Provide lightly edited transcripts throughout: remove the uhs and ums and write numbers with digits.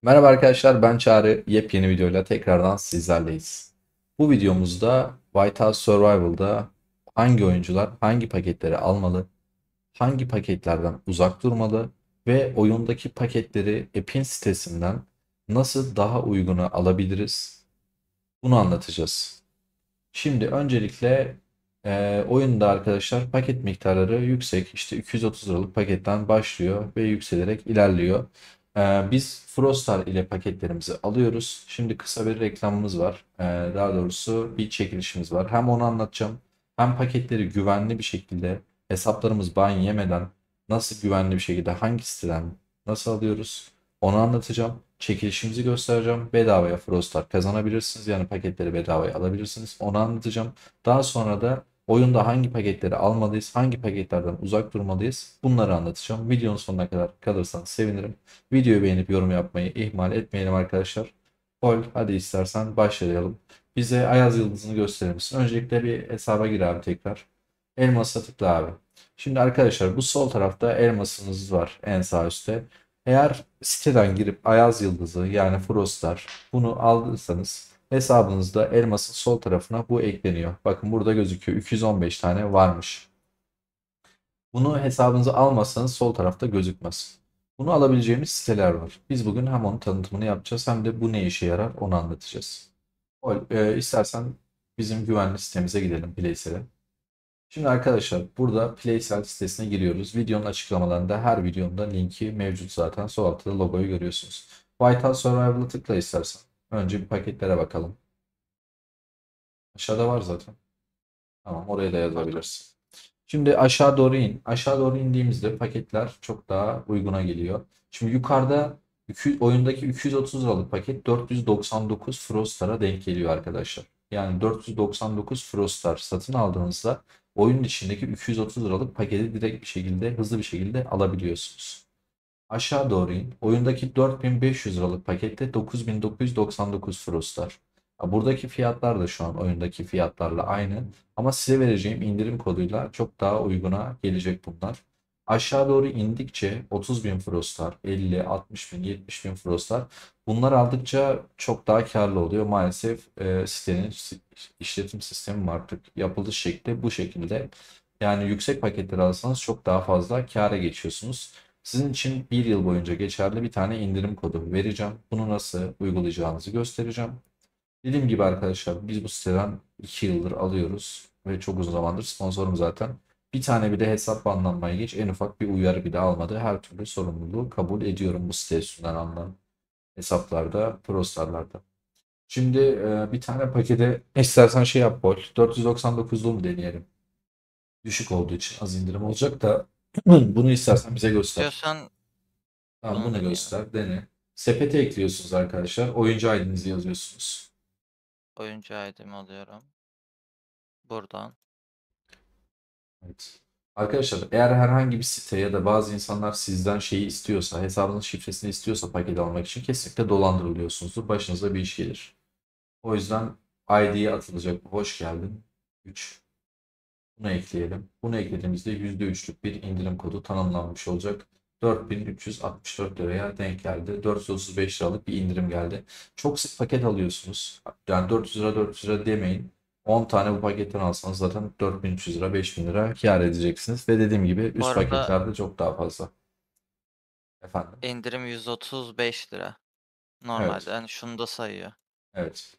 Merhaba arkadaşlar, ben Çağrı. Yepyeni videoyla tekrardan sizlerleyiz. Bu videomuzda White House Survival'da hangi oyuncular hangi paketleri almalı, hangi paketlerden uzak durmalı ve oyundaki paketleri App'in sitesinden nasıl daha uyguna alabiliriz? Bunu anlatacağız. Şimdi öncelikle oyunda arkadaşlar paket miktarları yüksek. İşte 230 liralık paketten başlıyor ve yükselerek ilerliyor. Biz Frostar ile paketlerimizi alıyoruz. Şimdi kısa bir reklamımız var. Daha doğrusu bir çekilişimiz var. Hem onu anlatacağım, hem paketleri güvenli bir şekilde hesaplarımız ban yemeden nasıl güvenli bir şekilde hangi siteden nasıl alıyoruz onu anlatacağım. Çekilişimizi göstereceğim. Bedavaya Frostar kazanabilirsiniz. Yani paketleri bedavaya alabilirsiniz. Onu anlatacağım. Daha sonra da oyunda hangi paketleri almalıyız, hangi paketlerden uzak durmalıyız bunları anlatacağım. Videonun sonuna kadar kalırsanız sevinirim. Videoyu beğenip yorum yapmayı ihmal etmeyelim arkadaşlar. Hadi istersen başlayalım. Bize Ayaz Yıldızı'nı gösterir misin? Öncelikle bir hesaba gir abi tekrar. Elmas'a tıkla abi. Şimdi arkadaşlar bu sol tarafta elmasınız var en sağ üstte. Eğer siteden girip Ayaz Yıldızı yani Frostar bunu aldıysanız hesabınızda elmasın sol tarafına bu ekleniyor. Bakın burada gözüküyor 215 tane varmış. Bunu hesabınıza almazsanız sol tarafta gözükmez. Bunu alabileceğimiz siteler var. Biz bugün hem onun tanıtımını yapacağız hem de bu ne işe yarar onu anlatacağız. İstersen bizim güvenli sitemize gidelim Playsel'e. Şimdi arkadaşlar burada Playsel sitesine giriyoruz. Videonun açıklamalarında her videomda linki mevcut zaten. Sol altta da logoyu görüyorsunuz. Whiteout Survival'a tıkla istersen. Önce bir paketlere bakalım. Aşağıda var zaten. Tamam, oraya da yazabilirsin. Şimdi aşağı doğru in. Aşağı doğru indiğimizde paketler çok daha uyguna geliyor. Şimdi yukarıda oyundaki 230 liralık paket 499 Frostar'a denk geliyor arkadaşlar. Yani 499 Frostar satın aldığınızda oyunun içindeki 230 liralık paketi direkt bir şekilde hızlı bir şekilde alabiliyorsunuz. Aşağı doğru in. Oyundaki 4500 liralık pakette 9999 Frostar. Buradaki fiyatlar da şu an oyundaki fiyatlarla aynı. Ama size vereceğim indirim koduyla çok daha uyguna gelecek bunlar. Aşağı doğru indikçe 30 bin Frostar, 50, 60 bin, 70 bin Frostar. Bunlar aldıkça çok daha karlı oluyor. Maalesef sitenin işletim sistemi artık yapılış şekli bu şekilde. Yani yüksek paketleri alırsanız çok daha fazla kâra geçiyorsunuz. Sizin için bir yıl boyunca geçerli bir tane indirim kodu vereceğim. Bunu nasıl uygulayacağınızı göstereceğim. Dediğim gibi arkadaşlar biz bu siteden 2 yıldır alıyoruz ve çok uzun zamandır sponsorum zaten. Bir tane bile hesap banlanmaya geç en ufak bir uyarı bile almadı. Her türlü sorumluluğu kabul ediyorum bu site üstünden alınan hesaplarda, Prostar'larda. Şimdi bir tane pakete istersen şey yap Bol. 499'lu mu deneyelim? Düşük olduğu için az indirim olacak da bunu istersen bize göster. İstiyorsan Tamam, bunu bunu deneyelim. göster. Dene. Sepete ekliyorsunuz arkadaşlar. Oyuncu ID'nizi yazıyorsunuz. Oyuncu ID'mi alıyorum. Buradan. Evet. Arkadaşlar eğer herhangi bir site ya da bazı insanlar sizden şeyi istiyorsa, hesabınızın şifresini istiyorsa paket almak için kesinlikle dolandırılıyorsunuzdur. Başınıza bir iş gelir. O yüzden ID'ye atılacak bu hoş geldin 3. Bunu ekleyelim. Bunu eklediğimizde %3'lük bir indirim kodu tanımlanmış olacak. 4364 liraya denk geldi. 435 liralık bir indirim geldi. Çok sık paket alıyorsunuz. Yani 400 lira 400 lira demeyin. 10 tane bu paketten alsanız zaten 4300 lira 5000 lira kâr edeceksiniz. Ve dediğim gibi Bu üst arada paketlerde çok daha fazla. Efendim. indirim 135 lira. Normalde Evet. hani şunu da sayıyor. Evet.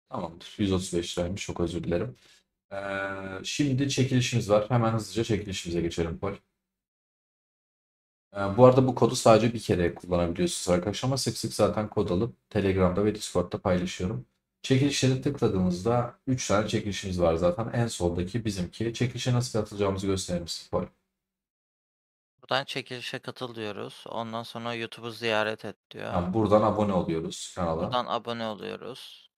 Tamamdır. 135 liraymış. Çok özür dilerim. Şimdi çekilişimiz var. Hemen hızlıca çekilişimize geçelim Paul. Bu arada bu kodu sadece bir kere kullanabiliyorsunuz arkadaşlar ama sık sık zaten kod alıp Telegram'da ve Discord'da paylaşıyorum. Çekilişlere tıkladığınızda 3 tane çekilişimiz var zaten. En soldaki bizimki. Çekilişe nasıl katılacağımızı gösterir misin Paul? Buradan çekilişe katıl diyoruz. Ondan sonra YouTube'u ziyaret et diyor. Yani buradan abone oluyoruz kanala. Buradan abone oluyoruz.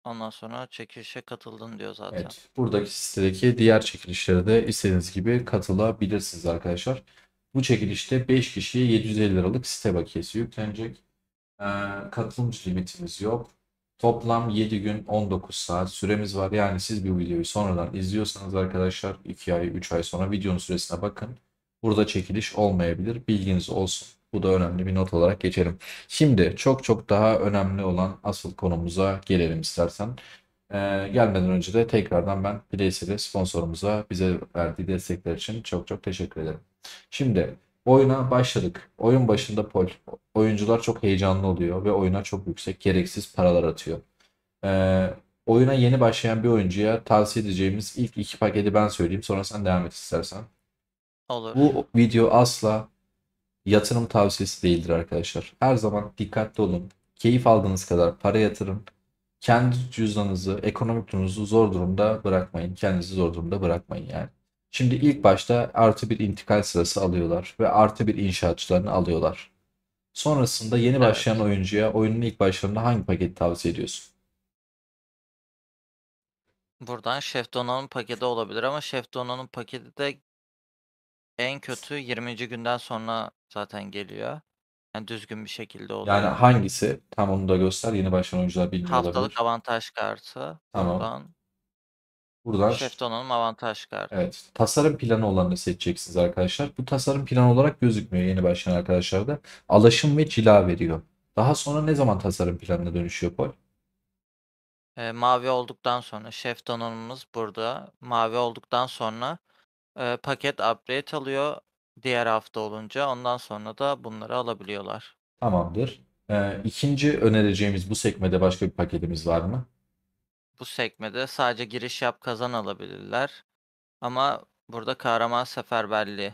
Ondan sonra çekilişe katıldın diyor zaten. Evet. Buradaki sitedeki diğer çekilişlere de istediğiniz gibi katılabilirsiniz arkadaşlar. Bu çekilişte 5 kişiye 750 liralık site bakiyesi yüklenecek. Ee, Katılımcı limitimiz yok. Toplam 7 gün 19 saat süremiz var. Yani siz bir videoyu sonradan izliyorsanız arkadaşlar 2 ay 3 ay sonra videonun süresine bakın. Burada çekiliş olmayabilir. Bilginiz olsun. Bu da önemli bir not olarak geçelim. Şimdi çok çok daha önemli olan asıl konumuza gelelim istersen. Gelmeden önce de tekrardan ben Playser'e sponsorumuza bize verdiği destekler için çok çok teşekkür ederim. Şimdi oyuna başladık. Oyun başında oyuncular çok heyecanlı oluyor ve oyuna çok yüksek gereksiz paralar atıyor. Ee, Oyuna yeni başlayan bir oyuncuya tavsiye edeceğimiz ilk iki paketi ben söyleyeyim. Sonra sen devam et istersen. Olur. Bu video asla yatırım tavsiyesi değildir arkadaşlar. Her zaman dikkatli olun. Keyif aldığınız kadar para yatırın. Kendi cüzdanınızı, ekonomik durumunuzu zor durumda bırakmayın. Kendinizi zor durumda bırakmayın yani. Şimdi ilk başta artı bir intikal sırası alıyorlar ve artı bir inşaatçılarını alıyorlar. Sonrasında yeni başlayan Evet. oyuncuya oyunun ilk başlarında hangi paketi tavsiye ediyorsun? Buradan Şef Donanım paketi olabilir ama Şef Donanım paketi de en kötü 20. günden sonra zaten geliyor. Yani düzgün bir şekilde Yani oluyor. hangisi? Tam onu da göster. Yeni başlayan oyuncular bilmiyor Haftalık olabilir. avantaj kartı. Tamam. Buradan Buradan Şef Donanım avantaj kartı. evet, tasarım planı olanı seçeceksiniz arkadaşlar. Bu tasarım planı olarak gözükmüyor yeni başlayan arkadaşlarda. Alaşım ve cila veriyor. Daha sonra ne zaman tasarım planına dönüşüyor Paul? Mavi olduktan sonra Şef Donanımımız burada. Mavi olduktan sonra paket upgrade alıyor diğer hafta olunca. Ondan sonra da bunları alabiliyorlar. Tamamdır. İkinci önereceğimiz bu sekmede başka bir paketimiz var mı? Bu sekmede sadece giriş yap kazan alabilirler. Ama burada kahraman seferberliği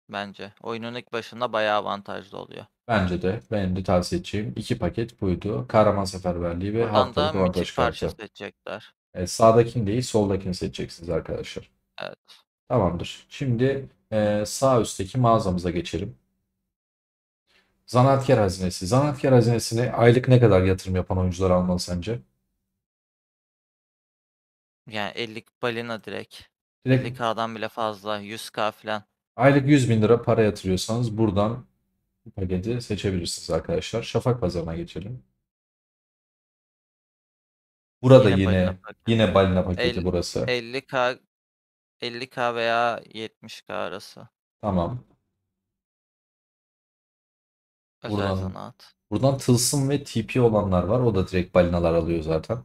bence. Oyunun ilk başında bayağı avantajlı oluyor. Bence de benim de tavsiye edeceğim iki paket buydu. Kahraman seferberliği ve Buradan da haftalık avantaj mitik parça kartı. seçecekler. Sağdakini değil soldakini seçeceksiniz arkadaşlar. Evet. Tamamdır. Şimdi sağ üstteki mağazamıza geçelim. Zanaatkar hazinesi. Zanaatkar hazinesine aylık ne kadar yatırım yapan oyuncular almalı sence? Yani 50 balina direkt. Direkt 50K'dan bile fazla. 100K falan. aylık 100 bin lira para yatırıyorsanız buradan bu paketi seçebilirsiniz arkadaşlar. Şafak pazarına geçelim. Burada Yine balina yine paketi. balina paketi El, burası. 50K 50K veya 70K arası. Tamam. Özel Buradan zanaat. buradan tılsım ve TP olanlar var. O da direkt balinalar alıyor zaten.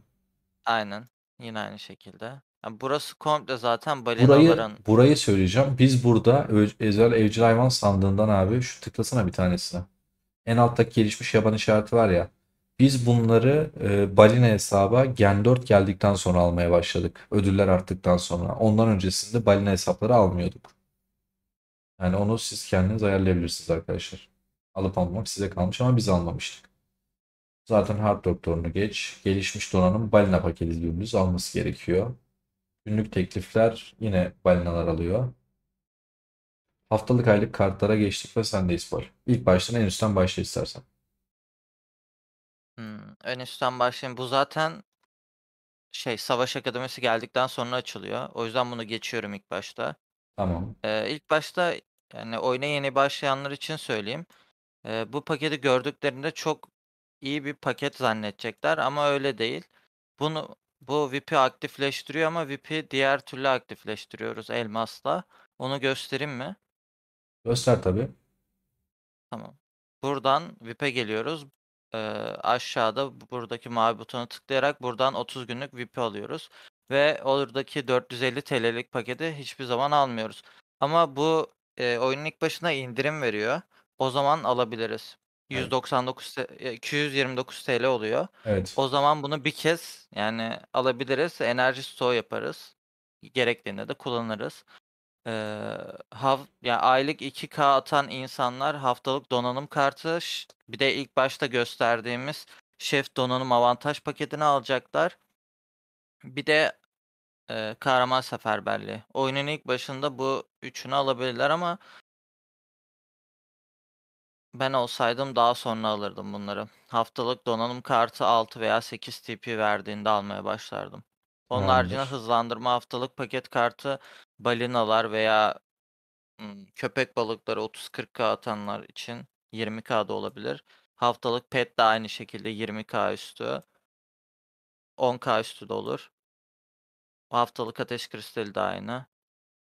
Aynen. Yine aynı şekilde. Yani burası komple zaten Burayı balinaların. burayı söyleyeceğim. Biz burada özel evcil hayvan sandığından abi şu tıklasana bir tanesine. En alttaki gelişmiş yaban işareti var ya. Biz bunları balina hesaba Gen 4 geldikten sonra almaya başladık. Ödüller arttıktan sonra. Ondan öncesinde balina hesapları almıyorduk. Yani onu siz kendiniz ayarlayabilirsiniz arkadaşlar. Alıp almak size kalmış ama biz almamıştık. Zaten Harp Doktoru'nu geç. Gelişmiş donanım balina paketi dümdüz alması gerekiyor. Günlük teklifler yine balinalar alıyor. Haftalık aylık kartlara geçtik ve sendeyiz Paul. İlk baştan en üstten başla istersen. En üstten başlayayım. Bu zaten Savaş Akademisi geldikten sonra açılıyor. O yüzden bunu geçiyorum ilk başta. Tamam. İlk başta yani oyuna yeni başlayanlar için söyleyeyim. Bu paketi gördüklerinde çok iyi bir paket zannedecekler ama öyle değil. Bu VIP'i aktifleştiriyor ama VIP'i diğer türlü aktifleştiriyoruz elmasla. Onu göstereyim mi? Göster tabii. Tamam. Buradan VIP'e geliyoruz. Ee, Aşağıda buradaki mavi butona tıklayarak buradan 30 günlük VIP alıyoruz. Ve oradaki 450 TL'lik paketi hiçbir zaman almıyoruz. Ama bu oyunun ilk başına indirim veriyor. O zaman alabiliriz. Evet. 229 TL oluyor. Evet. O zaman bunu bir kez yani alabiliriz. Enerji stoğu yaparız. Gerektiğinde de kullanırız. Ya aylık 2K atan insanlar haftalık donanım kartı, bir de ilk başta gösterdiğimiz şef donanım avantaj paketini alacaklar. Bir de kahraman seferberliği. Oyunun ilk başında bu üçünü alabilirler ama ben olsaydım daha sonra alırdım bunları. Haftalık donanım kartı 6 veya 8 TP verdiğinde almaya başlardım. Onun haricinde Tamamdır. hızlandırma haftalık paket kartı balinalar veya köpek balıkları 30-40K atanlar için 20K da olabilir. Haftalık pet de aynı şekilde 20K üstü. 10K üstü de olur. Haftalık ateş kristali de aynı.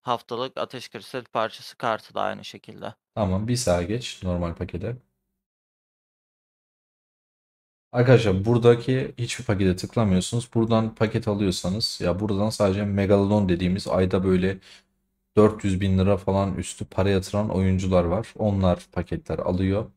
haftalık Ateş Kristal parçası kartı da aynı şekilde. Tamam, bir sağa geç normal pakete. Arkadaşlar buradaki hiçbir pakete tıklamıyorsunuz. Buradan paket alıyorsanız ya buradan sadece Megalodon dediğimiz ayda böyle 400 bin lira falan üstü para yatıran oyuncular var. Onlar paketler alıyor.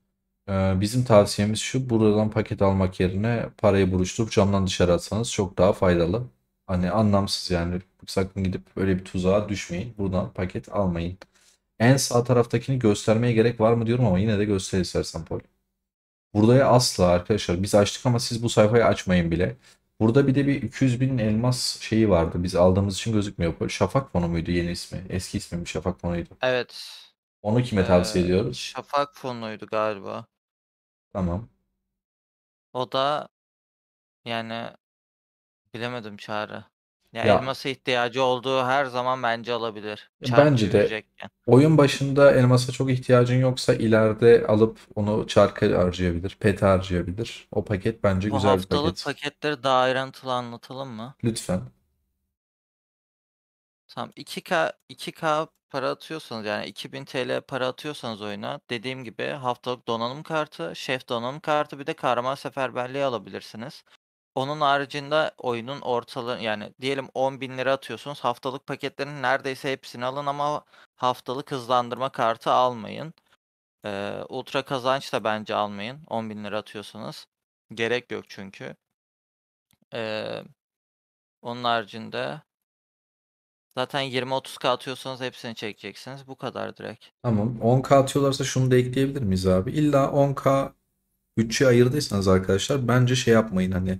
Bizim tavsiyemiz şu: buradan paket almak yerine parayı buruşturup camdan dışarı atsanız çok daha faydalı. Hani anlamsız yani. Sakın gidip öyle bir tuzağa düşmeyin. Buradan paket almayın. En sağ taraftakini göstermeye gerek var mı diyorum ama yine de göster istersen Paul. Burada asla arkadaşlar biz açtık ama siz bu sayfayı açmayın bile. Burada bir de bir 200 bin elmas şeyi vardı. Biz aldığımız için gözükmüyor Paul. Şafak fonu muydu yeni ismi? Eski ismi mi Şafak fonuydu. Evet. Onu kime tavsiye ediyoruz? Şafak fonuydu galiba. Tamam. O da yani bilemedim Çağrı. Ya Ya elmasa ihtiyacı olduğu her zaman bence alabilir. Çarkı bence de yürüyecekken. oyun başında elmasa çok ihtiyacın yoksa ileride alıp onu çarka harcayabilir, pete harcayabilir. O paket bence Bu güzel bir haftalık paket. paketleri daha ayrıntılı anlatalım mı? Lütfen. Tamam, 2K para atıyorsanız, yani 2000 TL para atıyorsanız oyuna, dediğim gibi haftalık donanım kartı, şef donanım kartı, bir de kahraman seferberliği alabilirsiniz. Onun haricinde oyunun ortalığı, yani diyelim 10 bin lira atıyorsunuz, haftalık paketlerin neredeyse hepsini alın ama haftalık hızlandırma kartı almayın. Ultra kazanç da bence almayın 10 bin lira atıyorsanız. Gerek yok çünkü. Ee, Onun haricinde zaten 20-30K atıyorsanız hepsini çekeceksiniz. Bu kadar direkt. Tamam. 10K atıyorlarsa şunu da ekleyebilir miyiz abi? İlla 10K bütçe ayırdıysanız arkadaşlar bence şey yapmayın hani.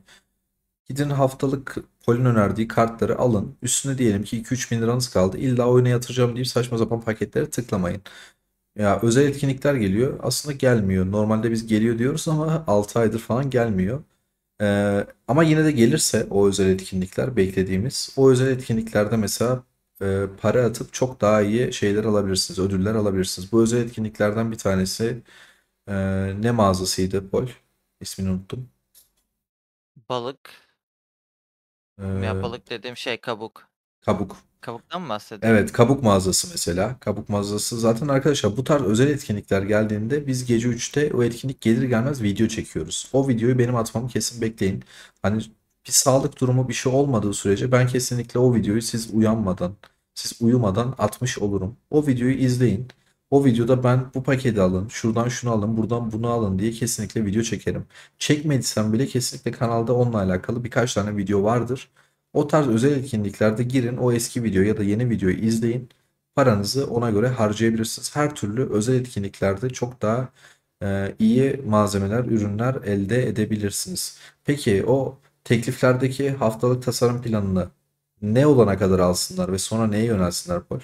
Gidin haftalık Pol'ün önerdiği kartları alın. Üstüne diyelim ki 2-3 bin liranız kaldı. İlla oyuna yatıracağım deyip saçma sapan paketlere tıklamayın. Ya özel etkinlikler geliyor. Aslında gelmiyor. Normalde biz geliyor diyoruz ama 6 aydır falan gelmiyor. Ama yine de gelirse o özel etkinlikler beklediğimiz. O özel etkinliklerde mesela para atıp çok daha iyi şeyler alabilirsiniz. Ödüller alabilirsiniz. Bu özel etkinliklerden bir tanesi e, ne mağazasıydı Pol? İsmini unuttum. Balık. Ya E, balık dediğim şey kabuk. Kabuk. Kabuktan mı bahsediyorsun? Evet, kabuk mağazası mesela. Kabuk mağazası zaten arkadaşlar bu tarz özel etkinlikler geldiğinde biz gece 3'te o etkinlik gelir gelmez video çekiyoruz. O videoyu benim atmamı kesin bekleyin. Hani bir sağlık durumu bir şey olmadığı sürece ben kesinlikle o videoyu siz uyanmadan, siz uyumadan atmış olurum. O videoyu izleyin. O videoda ben bu paketi alın, şuradan şunu alın, buradan bunu alın diye kesinlikle video çekerim. Çekmediysem bile kesinlikle kanalda onunla alakalı birkaç tane video vardır. O tarz özel etkinliklerde girin o eski video ya da yeni videoyu izleyin. Paranızı ona göre harcayabilirsiniz. Her türlü özel etkinliklerde çok daha iyi malzemeler, ürünler elde edebilirsiniz. Peki o tekliflerdeki haftalık tasarım planını ne olana kadar alsınlar ve sonra neye yönelsinler Paul?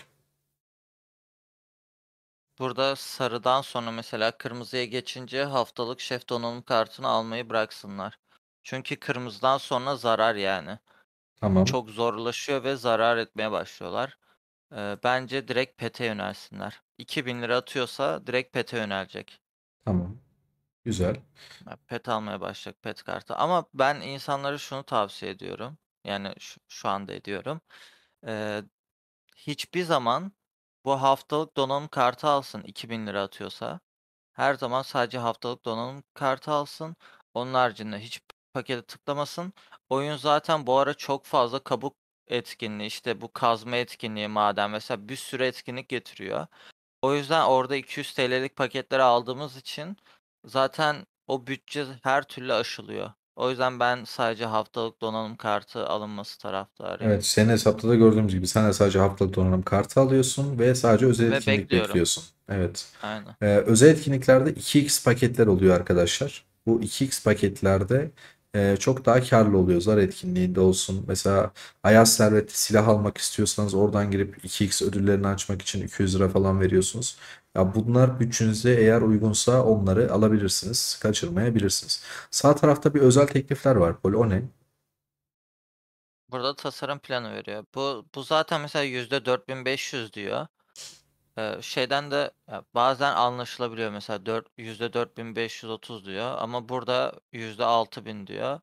Burada sarıdan sonra mesela kırmızıya geçince haftalık şef donanım kartını almayı bıraksınlar. Çünkü kırmızıdan sonra zarar yani. Tamam, Çok zorlaşıyor ve zarar etmeye başlıyorlar. Bence direkt PET'e yönelsinler. 2000 lira atıyorsa direkt PET'e yönelecek. tamam. Güzel. Ya PET almaya başlayacak, PET kartı. Ama ben insanlara şunu tavsiye ediyorum. Yani şu anda ediyorum. Ee, Hiçbir zaman bu haftalık donanım kartı alsın 2000 lira atıyorsa. Her zaman sadece haftalık donanım kartı alsın. Onun haricinde hiç pakete tıklamasın. Oyun zaten bu ara çok fazla kabuk etkinliği, işte bu kazma etkinliği, maden, mesela bir sürü etkinlik getiriyor. O yüzden orada 200 TL'lik paketleri aldığımız için zaten o bütçe her türlü aşılıyor. O yüzden ben sadece haftalık donanım kartı alınması taraftarıyım. Evet, senin hesapta da gördüğümüz gibi sen de sadece haftalık donanım kartı alıyorsun ve sadece özel Ve etkinlik bekliyorum. bekliyorsun. Evet. Aynen. Özel etkinliklerde 2x paketler oluyor arkadaşlar. Bu 2x paketlerde çok daha karlı oluyor. Zar etkinliğinde olsun. Mesela Ayaz Servet'te silah almak istiyorsanız oradan girip 2x ödüllerini açmak için 200 lira falan veriyorsunuz. Ya bunlar bütçenize eğer uygunsa onları alabilirsiniz. Kaçırmayabilirsiniz. Sağ tarafta bir özel teklifler var. Pol o ne? Burada tasarım planı veriyor. Bu zaten mesela %4500 diyor. Şeyden de ya bazen anlaşılabiliyor, mesela %4530 diyor ama burada %6000 diyor.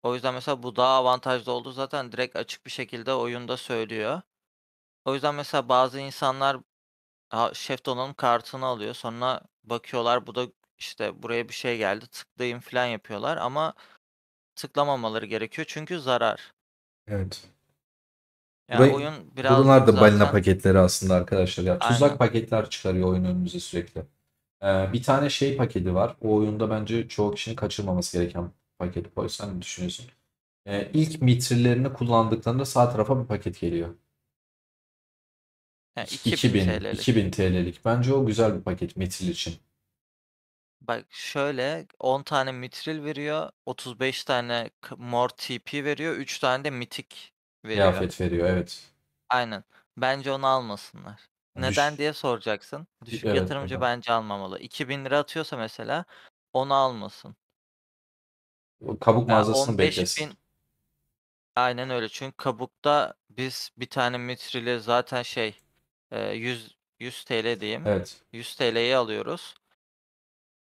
O yüzden mesela bu daha avantajlı olduğu zaten direkt açık bir şekilde oyunda söylüyor. O yüzden mesela bazı insanlar şef donanım kartını alıyor. Sonra bakıyorlar bu da işte buraya bir şey geldi tıklayın falan yapıyorlar ama tıklamamaları gerekiyor çünkü zarar. Evet. Yani oyun Buralar birazcık da balina zaten paketleri aslında arkadaşlar. Ya tuzak aynen. paketler çıkarıyor oyun önümüze sürekli. Bir tane şey paketi var. O oyunda bence çoğu kişinin kaçırmaması gereken paket. Poy, sen ne düşünüyorsun? İlk mitrillerini kullandıklarında sağ tarafa bir paket geliyor. Yani 2000 2000, TL'lik. 2000 TL'lik. Bence o güzel bir paket mitril için. Bak şöyle 10 tane mitril veriyor. 35 tane mor TP veriyor. 3 tane de mitik veriyor. Kıyafet veriyor, evet. Aynen. Bence onu almasınlar. Neden Düş. diye soracaksın. Düşük Evet yatırımcı baba. bence almamalı. 2000 lira atıyorsa mesela onu almasın. O kabuk Ya mağazasını 15 beklesin. bin aynen öyle. Çünkü kabukta biz bir tane mitrili zaten 100 TL diyeyim. Evet. 100 TL'ye alıyoruz.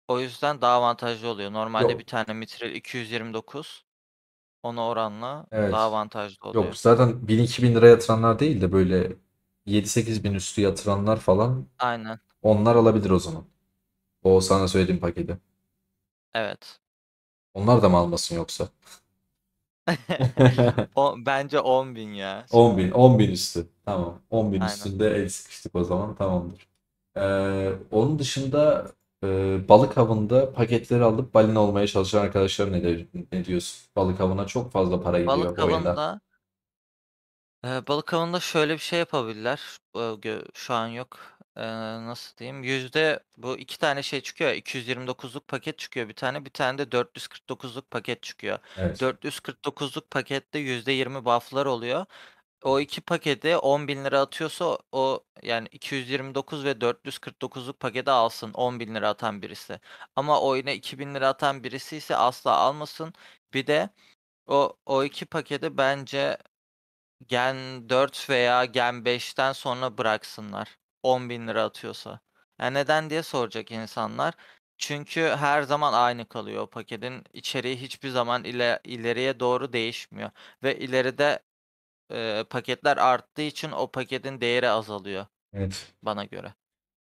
O yüzden daha avantajlı oluyor. Normalde bir Yok. tane mitril 229. Ona oranla daha Evet. avantajlı Yok, oluyor. zaten 1000-2000 lira yatıranlar değil de böyle 7-8 bin üstü yatıranlar falan, Aynen. onlar alabilir o zaman. O sana söylediğim paketi. Evet. Onlar da mı almasın yoksa? Bence 10 bin ya 10 bin, şimdi. 10 bin üstü. Tamam. 10 bin Aynen. üstünde el sıkıştık o zaman, tamamdır. Onun dışında balık avında paketleri alıp balina olmaya çalışan arkadaşlar ne diyorsun? Balık avına çok fazla para gidiyor Balık bu oyunda. avında balık avında şöyle bir şey yapabilirler. Şu an yok. Nasıl diyeyim? Bu iki tane şey çıkıyor ya, 229'luk paket çıkıyor bir tane. Bir tane de 449'luk paket çıkıyor. Evet. 449'luk pakette %20 buff'lar oluyor. O iki pakete 10 bin lira atıyorsa o yani 229 ve 449'luk paketi alsın 10 bin lira atan birisi. Ama oyuna 2000 lira atan birisi ise asla almasın. Bir de o iki paketi bence Gen 4 veya Gen 5'ten sonra bıraksınlar. 10 bin lira atıyorsa. Yani neden diye soracak insanlar. Çünkü her zaman aynı kalıyor o paketin. İçeriği hiçbir zaman ileriye doğru değişmiyor. Ve ileride paketler arttığı için o paketin değeri azalıyor Evet. bana göre.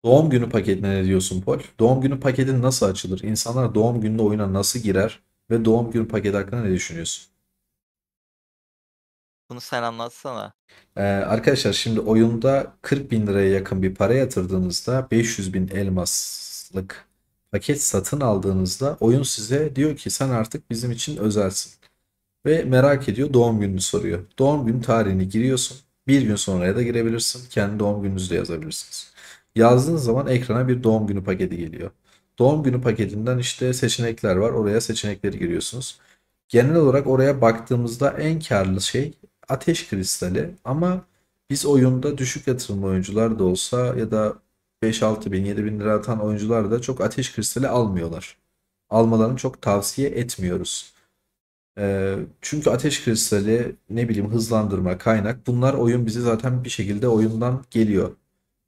Doğum günü paketine ne diyorsun Paul? Doğum günü paketi nasıl açılır? İnsanlar doğum gününde oyuna nasıl girer? Ve doğum günü paketi hakkında ne düşünüyorsun? Bunu sen anlatsana. Arkadaşlar, şimdi oyunda 40 bin liraya yakın bir para yatırdığınızda 500 bin elmaslık paket satın aldığınızda oyun size diyor ki sen artık bizim için özelsin. Ve merak ediyor, doğum gününü soruyor. Doğum günü tarihini giriyorsun. Bir gün sonraya da girebilirsin. Kendi doğum gününüzü de yazabilirsiniz. Yazdığınız zaman ekrana bir doğum günü paketi geliyor. Doğum günü paketinden işte seçenekler var. Oraya seçenekleri giriyorsunuz. Genel olarak oraya baktığımızda en karlı şey ateş kristali. Ama biz oyunda düşük yatırımlı oyuncular da olsa ya da 5-6 bin 7 bin lira atan oyuncular da çok ateş kristali almıyorlar. Almalarını çok tavsiye etmiyoruz. Çünkü ateş kristali, ne bileyim, hızlandırma, kaynak, bunlar oyun bize zaten bir şekilde oyundan geliyor.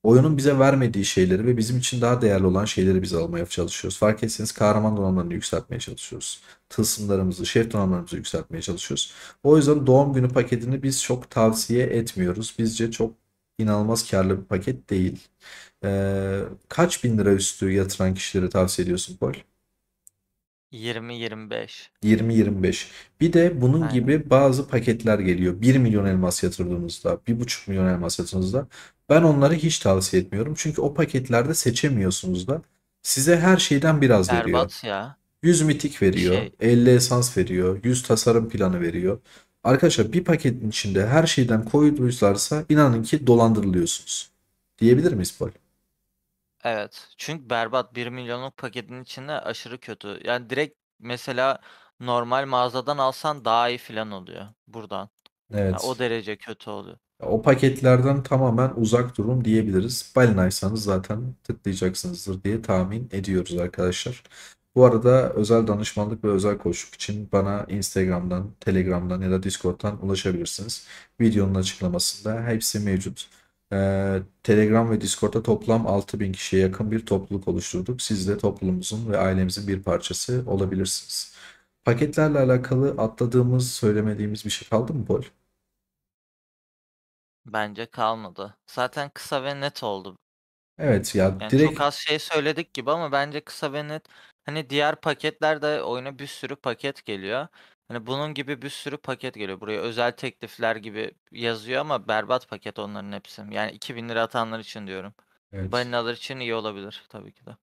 Oyunun bize vermediği şeyleri ve bizim için daha değerli olan şeyleri biz almaya çalışıyoruz. Fark etseniz kahraman donanımlarını yükseltmeye çalışıyoruz. Tılsımlarımızı, şef donanımlarımızı yükseltmeye çalışıyoruz. O yüzden doğum günü paketini biz çok tavsiye etmiyoruz. Bizce çok inanılmaz karlı bir paket değil. Kaç bin lira üstü yatıran kişileri tavsiye ediyorsun Paul? 20-25. 20-25. Bir de bunun Aynen. gibi bazı paketler geliyor. 1 milyon elmas yatırdığınızda, 1,5 milyon elmas yatırdığınızda. Ben onları hiç tavsiye etmiyorum. Çünkü o paketlerde seçemiyorsunuz da. Size her şeyden biraz veriyor. Berbat ya. 100 mitik veriyor, Şey 50 esans veriyor, 100 tasarım planı veriyor. Arkadaşlar, bir paketin içinde her şeyden koyduylarsa inanın ki dolandırılıyorsunuz. Diyebilir miyiz Paul? evet. Çünkü berbat 1 milyonluk paketin içinde aşırı kötü. Yani direkt mesela normal mağazadan alsan daha iyi falan oluyor buradan. Ya, o Evet. derece kötü oluyor. O paketlerden tamamen uzak durun diyebiliriz. Balinaysanız zaten tıklayacaksınızdır diye tahmin ediyoruz arkadaşlar. Bu arada özel danışmanlık ve özel koçluk için bana Instagram'dan, Telegram'dan ya da Discord'dan ulaşabilirsiniz. Videonun açıklamasında hepsi mevcut. Telegram ve Discord'da toplam 6.000 kişiye yakın bir topluluk oluşturduk. Siz de topluluğumuzun ve ailemizin bir parçası olabilirsiniz. Paketlerle alakalı atladığımız, söylemediğimiz bir şey kaldı mı Paul? Bence kalmadı. Zaten kısa ve net oldu. Evet ya, Yani çok direkt az şey söyledik gibi ama bence kısa ve net. Hani diğer paketlerde oyuna bir sürü paket geliyor. Hani bunun gibi bir sürü paket geliyor. Buraya özel teklifler gibi yazıyor ama berbat paket onların hepsi. Yani 2000 lira atanlar için diyorum. evet. Balinalar için iyi olabilir tabii ki de.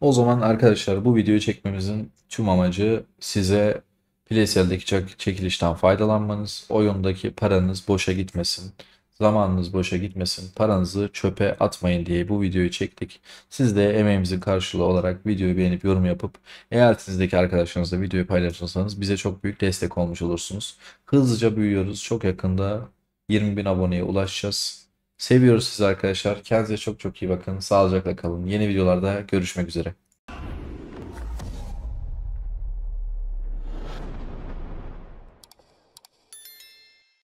O zaman arkadaşlar, bu videoyu çekmemizin tüm amacı size PlaySail'deki çekilişten faydalanmanız, oyundaki paranız boşa gitmesin, zamanınız boşa gitmesin, paranızı çöpe atmayın diye bu videoyu çektik. Siz de emeğimizin karşılığı olarak videoyu beğenip yorum yapıp eğer sizdeki arkadaşlarınızla videoyu paylaşırsanız bize çok büyük destek olmuş olursunuz. Hızlıca büyüyoruz. Çok yakında 20.000 aboneye ulaşacağız. Seviyoruz sizi arkadaşlar. Kendinize çok çok iyi bakın. Sağlıcakla kalın. Yeni videolarda görüşmek üzere.